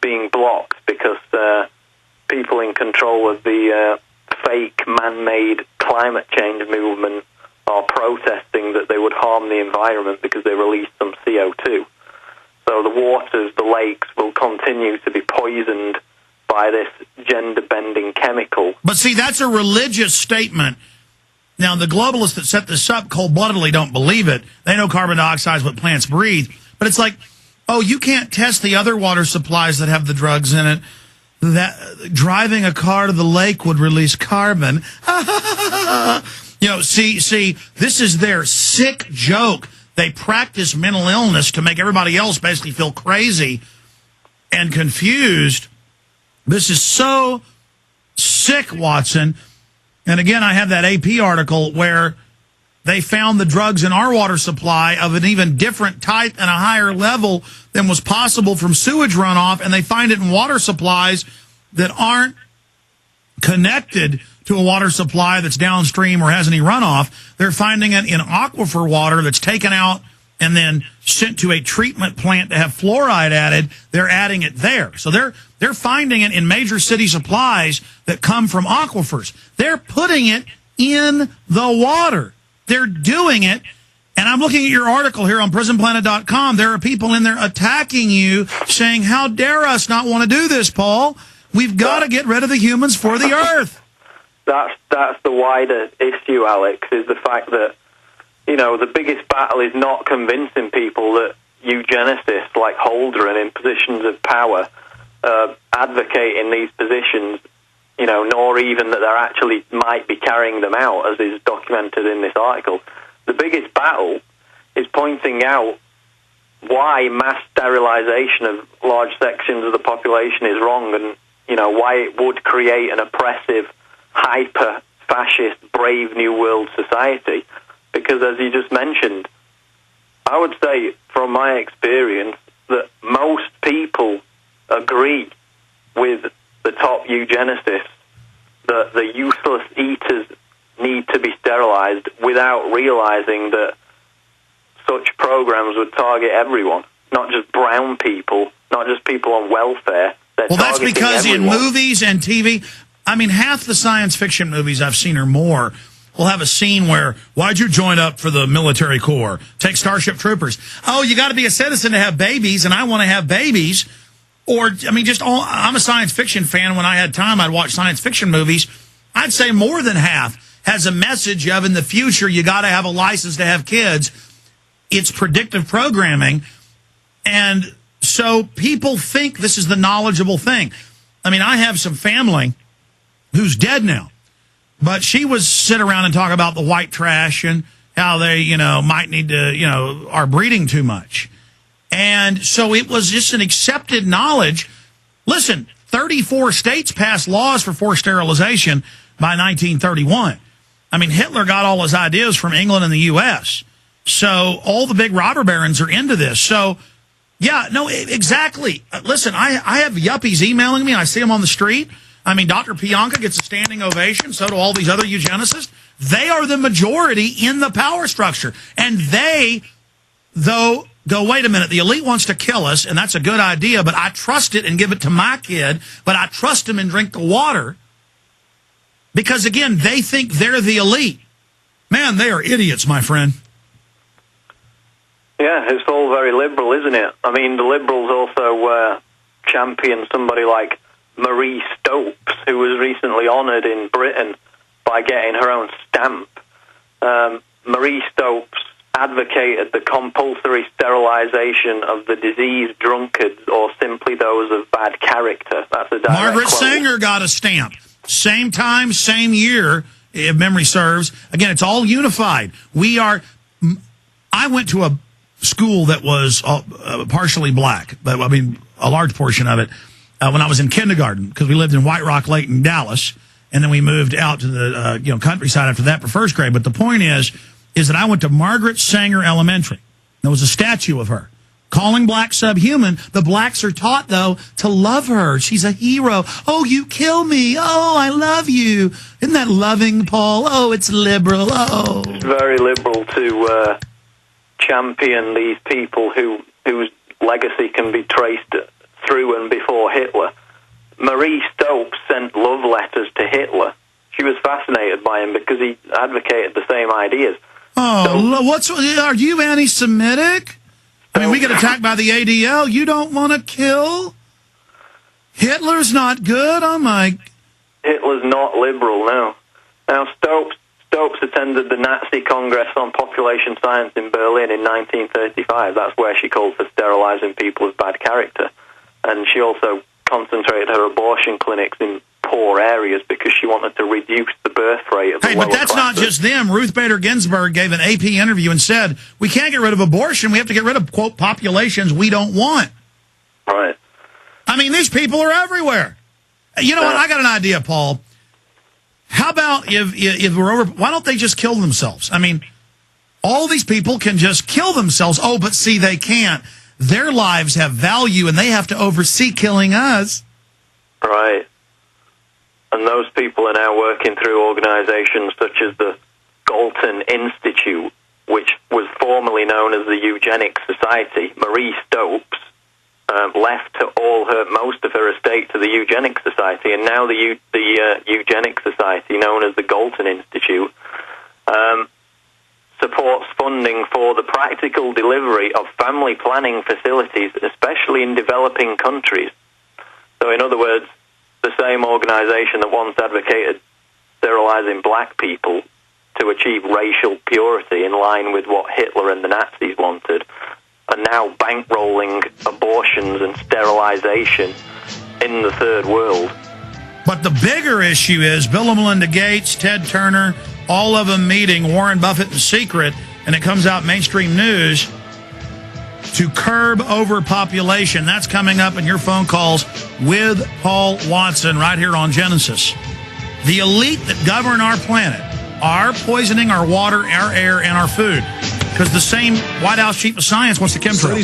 being blocked because people in control of the fake man-made climate change movement are protesting that they would harm the environment because they release some CO2. So the waters, the lakes, will continue to be poisoned by this gender-bending chemical. But see, that's a religious statement. Now, the globalists that set this up cold-bloodedly don't believe it. They know carbon dioxide is what plants breathe. But it's like, oh, you can't test the other water supplies that have the drugs in it. That driving a car to the lake would release carbon. You know, see, this is their sick joke. They practice mental illness to make everybody else basically feel crazy and confused. This is so sick, Watson. And again, I have that AP article where they found the drugs in our water supply of an even different type and a higher level than was possible from sewage runoff, and they find it in water supplies that aren't connected to a water supply that's downstream or has any runoff. They're finding it in aquifer water that's taken out and then sent to a treatment plant to have fluoride added. They're adding it there. So they're finding it in major city supplies that come from aquifers. They're putting it in the water. They're doing it. And I'm looking at your article here on prisonplanet.com. There are people in there attacking you, saying, how dare us not want to do this, Paul? We've got to get rid of the humans for the earth. That's the wider issue, Alex, is the fact that, you know, the biggest battle is not convincing people that eugenicists like Holdren in positions of power advocating these positions, you know, nor even that they're actually might be carrying them out, as is documented in this article. The biggest battle is pointing out why mass sterilization of large sections of the population is wrong, and, you know, why it would create an oppressive, hyper-fascist, brave new world society. Because, as you just mentioned, I would say, from my experience, that most people agree with the top eugenicists that the useless eaters need to be sterilized, without realizing that such programs would target everyone, not just brown people, not just people on welfare. Well, that's because everyone. In movies and TV, I mean, half the science fiction movies I've seen or more will have a scene where, why'd you join up for the military corps? Take Starship Troopers. Oh, you got to be a citizen to have babies, and I want to have babies. Or, I mean, I'm a science fiction fan. When I had time, I'd watch science fiction movies. I'd say more than half has a message of, in the future, you got to have a license to have kids. It's predictive programming. And so people think this is the knowledgeable thing. I mean, I have some family who's dead now, but she was sit around and talk about the white trash and how they, you know, might need to, you know, are breeding too much. And so it was just an accepted knowledge. Listen, 34 states passed laws for forced sterilization by 1931. I mean, Hitler got all his ideas from England and the U.S. So all the big robber barons are into this. So, yeah, no, exactly. Listen, I have yuppies emailing me. I see them on the street. I mean, Dr. Pianka gets a standing ovation. So do all these other eugenicists. They are the majority in the power structure. And they, though, go, wait a minute, the elite wants to kill us, and that's a good idea, but I trust it and give it to my kid, but I trust him and drink the water. Because, again, they think they're the elite. Man, they are idiots, my friend. Yeah, it's all very liberal, isn't it? I mean, the liberals also champion somebody like Marie Stopes, who was recently honoured in Britain by getting her own stamp. Marie Stopes advocated the compulsory sterilisation of the diseased drunkards, or simply those of bad character. That's a direct Margaret quote. Sanger got a stamp. Same time, same year, if memory serves. Again, it's all unified. I went to a school that was partially black, but I mean, a large portion of it, when I was in kindergarten, because we lived in White Rock Lake in Dallas, and then we moved out to the countryside after that for first grade. But the point is that I went to Margaret Sanger Elementary. There was a statue of her. Calling black subhuman, the blacks are taught, though, to love her. She's a hero. Oh, you kill me. Oh, I love you. Isn't that loving, Paul? Oh, it's liberal. Oh. It's very liberal to champion these people whose legacy can be traced through and before Hitler. Marie Stopes sent love letters to Hitler. She was fascinated by him because he advocated the same ideas. Oh, are you anti-Semitic? I mean, we get attacked by the ADL. You don't want to kill? Hitler's not good? Oh, my... Hitler's not liberal, no. Now, Stopes attended the Nazi Congress on Population Science in Berlin in 1935. That's where she called for sterilizing people of bad character. And she also concentrated her abortion clinics in poor areas because she wanted to reduce the birth rate of the lower but that's classes. not just them. Ruth Bader Ginsburg gave an AP interview and said, we can't get rid of abortion. We have to get rid of, quote, populations we don't want. Right. I mean, these people are everywhere. You know what? I got an idea, Paul. How about if we're over, why don't they just kill themselves? I mean, all these people can just kill themselves. Oh, but see, they can't. Their lives have value, and they have to oversee killing us. Right. And those people are now working through organizations such as the Galton Institute, which was formerly known as the Eugenics Society. Marie Stopes left most of her estate to the Eugenics Society, and now the Eugenics Society, known as the Galton Institute, supports funding for the practical delivery of family planning facilities, especially in developing countries. So, in other words, the same organization that once advocated sterilizing black people to achieve racial purity in line with what Hitler and the Nazis wanted, are now bankrolling abortions and sterilization in the third world. But the bigger issue is Bill and Melinda Gates, Ted Turner, all of them meeting Warren Buffett in secret, and it comes out mainstream news to curb overpopulation. That's coming up in your phone calls with Paul Watson right here on Genesis. The elite that govern our planet are poisoning our water, our air, and our food because the same White House chief of science wants the chemtrails.